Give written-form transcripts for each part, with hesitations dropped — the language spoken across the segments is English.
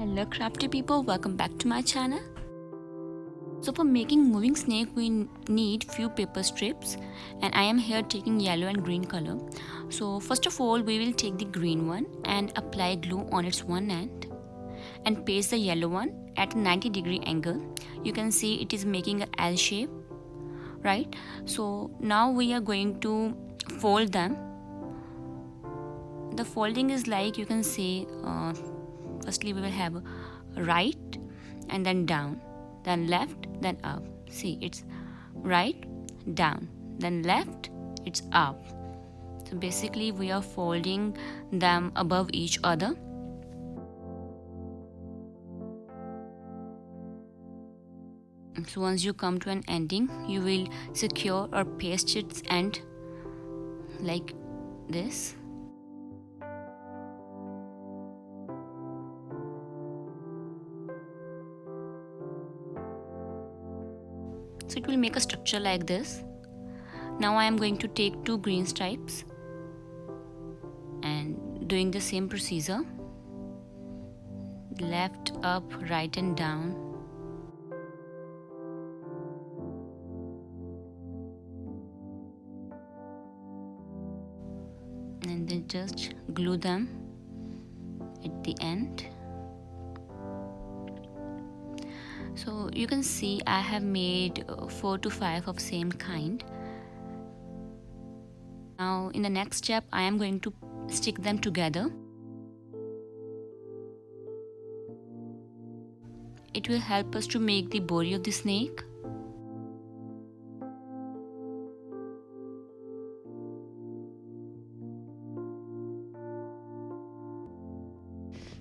Hello crafty people, welcome back to my channel. So for making moving snake we need few paper strips, and I am here taking yellow and green color. So first of all we will take the green one and apply glue on its one end and paste the yellow one at a 90-degree angle. You can see it is making an L shape, right? So now we are going to fold them. The folding is like, you can say, firstly we will have right and then down, then left, then up. See, it's right, down, then left, it's up. So basically we are folding them above each other. So once you come to an ending, you will secure or paste its end like this. So it will make a structure like this. Now I am going to take two green stripes and doing the same procedure, left, up, right and down. And then just glue them at the end. So you can see I have made 4 to 5 of same kind. Now in the next step I am going to stick them together. It will help us to make the body of the snake.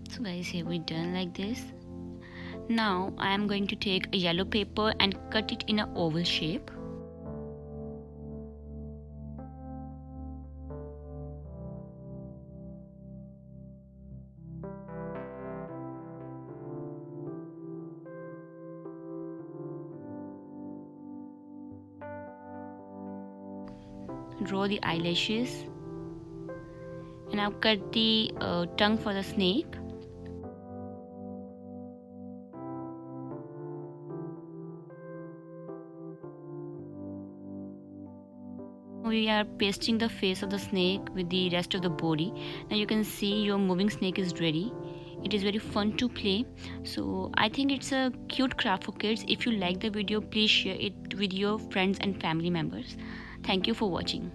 So guys, here we done like this. Now I am going to take a yellow paper and cut it in an oval shape. Draw the eyelashes and now cut the tongue for the snake. We are pasting the face of the snake with the rest of the body. Now you can see your moving snake is ready. It is very fun to play. So I think it's a cute craft for kids. If you like the video, please share it with your friends and family members. Thank you for watching.